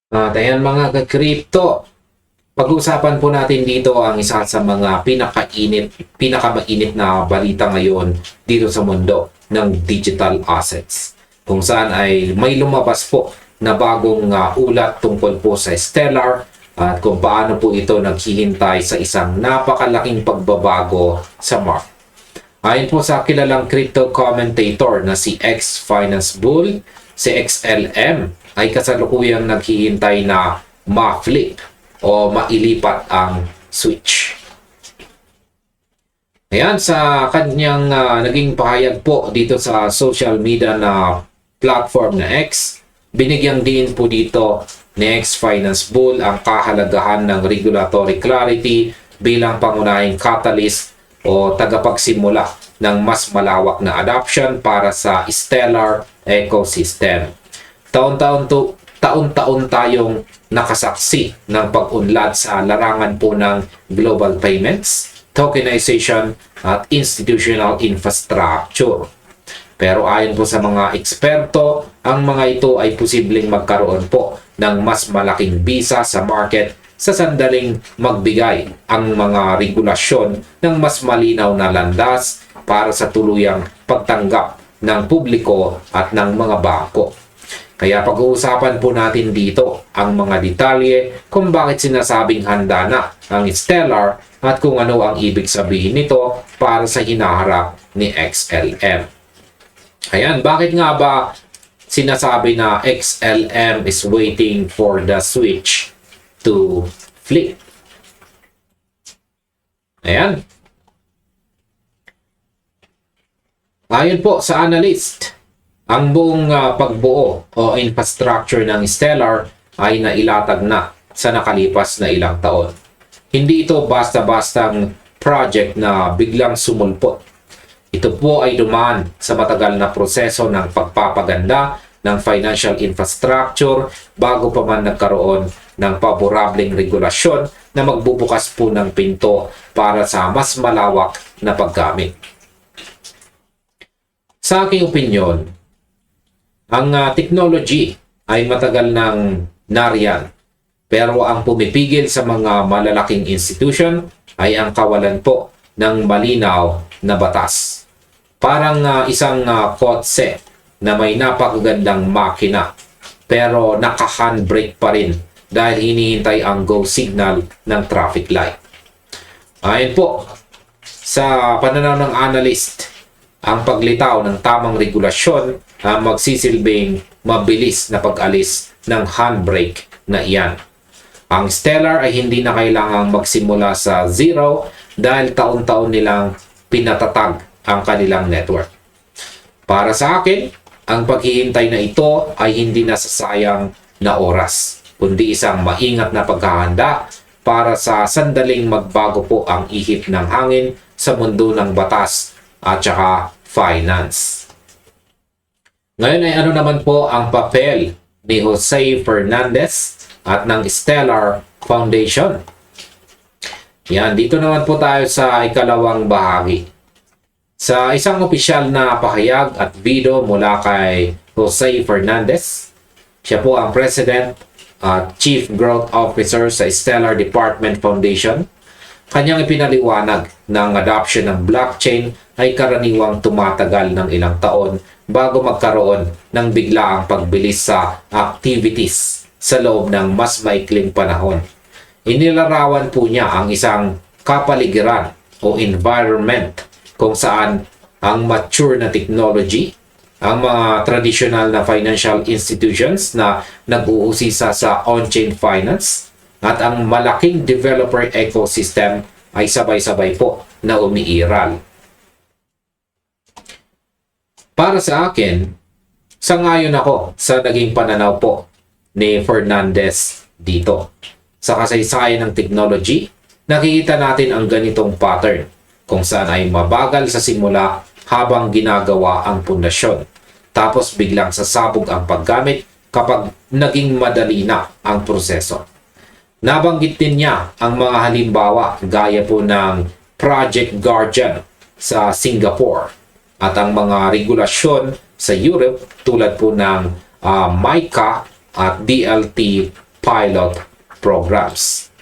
Ayan mga ka-crypto, pag-uusapan po natin dito ang isa sa mga pinakamainit na balita ngayon dito sa mundo ng digital assets. Kung saan ay may lumabas po na bagong ulat tungkol po sa Stellar at kung paano po ito naghihintay sa isang napakalaking pagbabago sa market. Ayon po sa kilalang crypto commentator na si X-Finance Bull, si XLM ay kasalukuyang naghihintay na ma-flip o mailipat ang switch. Ayan, sa kanyang naging pahayag po dito sa social media na platform na X, binigyang din po dito ni X-Finance Bull ang kahalagahan ng regulatory clarity bilang pangunahing catalyst o tagapagsimula ng mas malawak na adoption para sa Stellar ecosystem. Taon-taon tayong nakasaksi ng pag-unlad sa larangan po ng global payments, tokenization at institutional infrastructure. Pero ayon po sa mga eksperto, ang mga ito ay posibleng magkaroon po ng mas malaking bisa sa market sa sandaling magbigay ang mga regulasyon ng mas malinaw na landas para sa tuluyang pagtanggap ng publiko at ng mga bangko. Kaya pag-uusapan po natin dito ang mga detalye kung bakit sinasabing handa na ang Stellar at kung ano ang ibig sabihin nito para sa hinaharap ni XLM. Ayan, bakit nga ba sinasabi na XLM is waiting for the switch to flip? Ayan. Ayon po sa analyst, ang buong pagbuo o infrastructure ng Stellar ay nailatag na sa nakalipas na ilang taon. Hindi ito basta-bastang project na biglang sumulpot. Ito po ay dumaan sa matagal na proseso ng pagpapaganda ng financial infrastructure bago pa man nagkaroon ng paborableng regulasyon na magbubukas po ng pinto para sa mas malawak na paggamit. Sa aking opinyon, ang technology ay matagal nang nariyan, pero ang pumipigil sa mga malalaking institution ay ang kawalan po ng malinaw na batas. Parang isang kotse na may napakagandang makina pero naka-handbrake pa rin dahil hinihintay ang go signal ng traffic light. Ayon po, sa pananaw ng analyst, ang paglitaw ng tamang regulasyon ang magsisilbing mabilis na pag-alis ng handbrake na iyan. Ang Stellar ay hindi na kailangang magsimula sa zero dahil taon-taon nilang pinatatag ang kanilang network. Para sa akin, ang paghihintay na ito ay hindi nasasayang na oras, kundi isang maingat na paghahanda para sa sandaling magbago po ang ihip ng hangin sa mundo ng batas at saka finance. Ngayon ay ano naman po ang papel ni Jose Fernandez at ng Stellar Foundation? Yan, dito naman po tayo sa ikalawang bahagi. Sa isang opisyal na pahayag at video mula kay Jose Fernandez, siya po ang President at Chief Growth Officer sa Stellar Department Foundation. Kanyang ipinaliwanag ng adoption ng blockchain ay karaniwang tumatagal ng ilang taon bago magkaroon ng biglaang pagbilis sa activities sa loob ng mas maikling panahon. Inilarawan po niya ang isang kapaligiran o environment kung saan ang mature na technology, ang mga traditional na financial institutions na nag-uusisa sa on-chain finance, at ang malaking developer ecosystem ay sabay-sabay po na umiiral. Para sa akin, sangayon ako sa naging pananaw po ni Fernandez dito. Sa kasaysayan ng technology, nakikita natin ang ganitong pattern kung saan ay mabagal sa simula habang ginagawa ang pundasyon. Tapos biglang sasabog ang paggamit kapag naging madali na ang proseso. Nabanggit din niya ang mga halimbawa gaya po ng Project Guardian sa Singapore at ang mga regulasyon sa Europe tulad po ng MiCA at DLT pilot programs.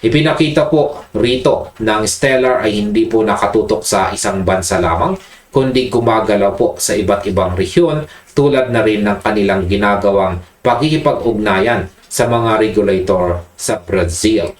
Ipinakita po rito na ang Stellar ay hindi po nakatutok sa isang bansa lamang, kundi gumagalaw po sa iba't ibang rehiyon tulad na rin ng kanilang ginagawang pakikipag-ugnayan sa mga regulator sa Brazil.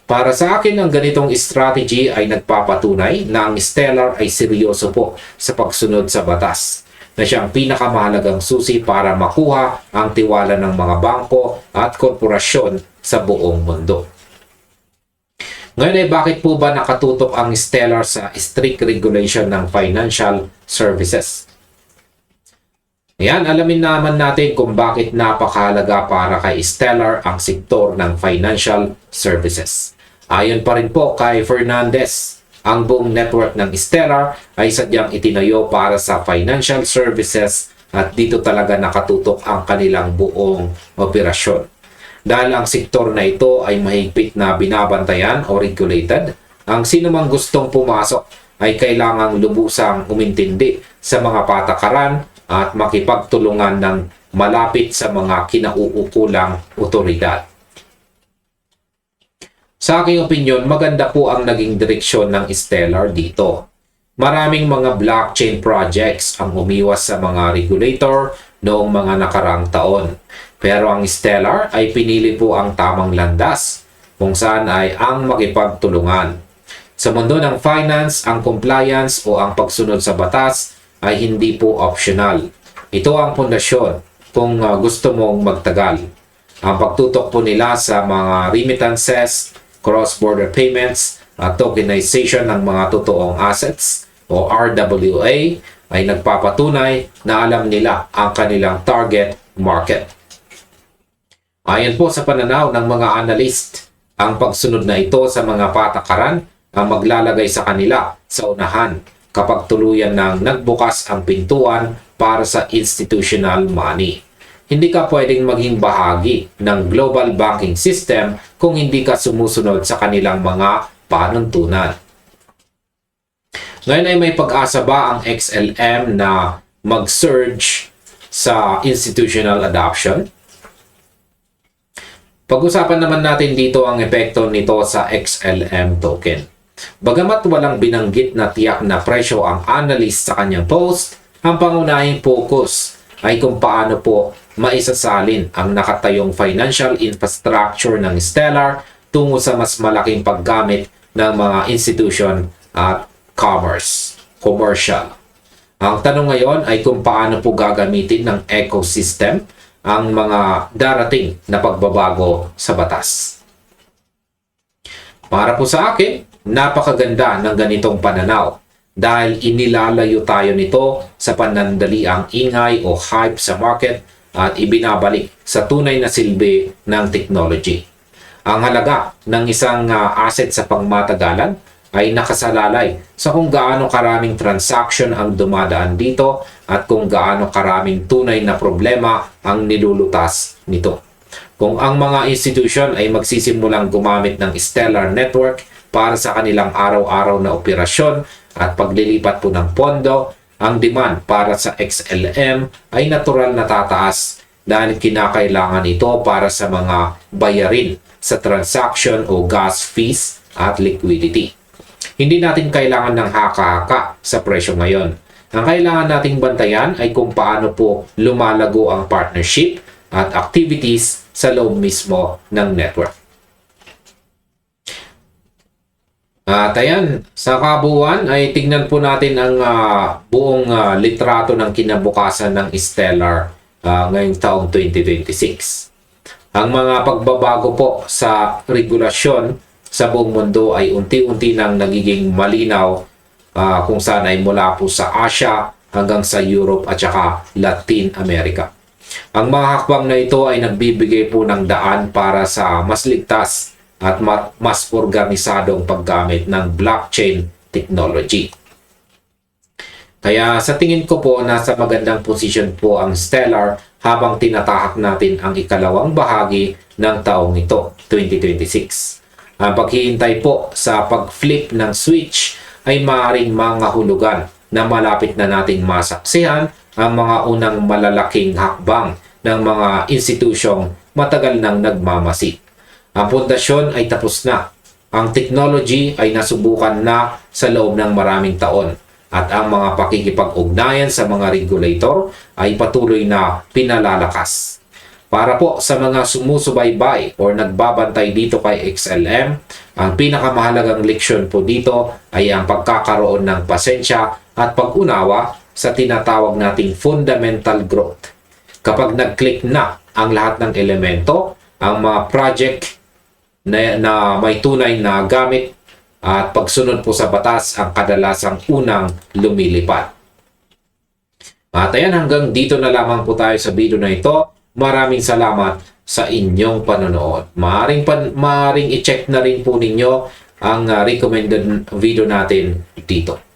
Para sa akin, ang ganitong strategy ay nagpapatunay na ang Stellar ay seryoso po sa pagsunod sa batas, na siyang pinakamahalagang susi para makuha ang tiwala ng mga bangko at korporasyon sa buong mundo. Ngayon ay bakit po ba nakatutok ang Stellar sa strict regulation ng financial services? Ayan, alamin naman natin kung bakit napakahalaga para kay Stellar ang sektor ng financial services. Ayon pa rin po kay Fernandez, ang buong network ng Stellar ay sadyang itinayo para sa financial services at dito talaga nakatutok ang kanilang buong operasyon. Dahil ang sektor na ito ay mahigpit na binabantayan o regulated, ang sinumang gustong pumasok ay kailangang lubusang umintindi sa mga patakaran at makipagtulungan ng malapit sa mga kinauukulang otoridad. Sa aking opinyon, maganda po ang naging direksyon ng Stellar dito. Maraming mga blockchain projects ang umiwas sa mga regulator noong mga nakarang taon. Pero ang Stellar ay pinili po ang tamang landas kung saan ay ang makipagtulungan. Sa mundo ng finance, ang compliance o ang pagsunod sa batas ay hindi po optional. Ito ang pundasyon kung gusto mong magtagal. Ang pagtutok po nila sa mga remittances, cross-border payments at tokenization ng mga totoong assets o RWA ay nagpapatunay na alam nila ang kanilang target market. Ayon po sa pananaw ng mga analyst, ang pagsunod na ito sa mga patakaran ang maglalagay sa kanila sa unahan kapag tuluyan ng nagbukas ang pintuan para sa institutional money. Hindi ka pwedeng maging bahagi ng global banking system kung hindi ka sumusunod sa kanilang mga panuntunan. Ngayon ay may pag-asa ba ang XLM na mag-surge sa institutional adoption? Pag-usapan naman natin dito ang epekto nito sa XLM token. Bagamat walang binanggit na tiyak na presyo ang analyst sa kanyang post, ang pangunahing focus ay kung paano po maisasalin ang nakatayong financial infrastructure ng Stellar tungo sa mas malaking paggamit ng mga institution at commercial. Ang tanong ngayon ay kung paano po gagamitin ng ecosystem ang mga darating na pagbabago sa batas. Para po sa akin, napakaganda ng ganitong pananaw dahil inilalayo tayo nito sa panandaliang ingay o hype sa market at ibinabalik sa tunay na silbi ng technology. Ang halaga ng isang asset sa pangmatagalan ay nakasalalay sa kung gaano karaming transaction ang dumadaan dito at kung gaano karaming tunay na problema ang nilulutas nito. Kung ang mga institution ay magsisimulang gumamit ng Stellar Network para sa kanilang araw-araw na operasyon at paglilipat po ng pondo, ang demand para sa XLM ay natural na tataas dahil kinakailangan ito para sa mga bayarin sa transaction o gas fees at liquidity. Hindi natin kailangan ng haka-haka sa presyo ngayon. Ang kailangan nating bantayan ay kung paano po lumalago ang partnership at activities sa loob mismo ng network. At ayan, sa kabuuan ay tignan po natin ang buong litrato ng kinabukasan ng Stellar ngayong taong 2026. Ang mga pagbabago po sa regulasyon sa buong mundo ay unti-unti nang nagiging malinaw kung saan ay mula po sa Asia hanggang sa Europe at saka Latin America. Ang mga hakbang na ito ay nagbibigay po ng daan para sa mas ligtas at mas organisadong paggamit ng blockchain technology. Kaya sa tingin ko po nasa magandang posisyon po ang Stellar habang tinatahak natin ang ikalawang bahagi ng taong ito, 2026. Ang paghihintay po sa pag-flip ng switch ay maaaring mga hulugan na malapit na nating masaksihan ang mga unang malalaking hakbang ng mga institusyong matagal nang nagmamasid. Ang pundasyon ay tapos na. Ang technology ay nasubukan na sa loob ng maraming taon at ang mga pakikipag-ugnayan sa mga regulator ay patuloy na pinalalakas. Para po sa mga sumusubaybay o nagbabantay dito kay XLM, ang pinakamahalagang leksyon po dito ay ang pagkakaroon ng pasensya at pag-unawa sa tinatawag nating fundamental growth. Kapag nag-click na ang lahat ng elemento, ang mga project na may tunay na gamit at pagsunod po sa batas ang kadalasang unang lumilipad. At ayan, hanggang dito na lamang po tayo sa video na ito. Maraming salamat sa inyong panonood. Maaring i-check na rin po ninyo ang recommended video natin dito.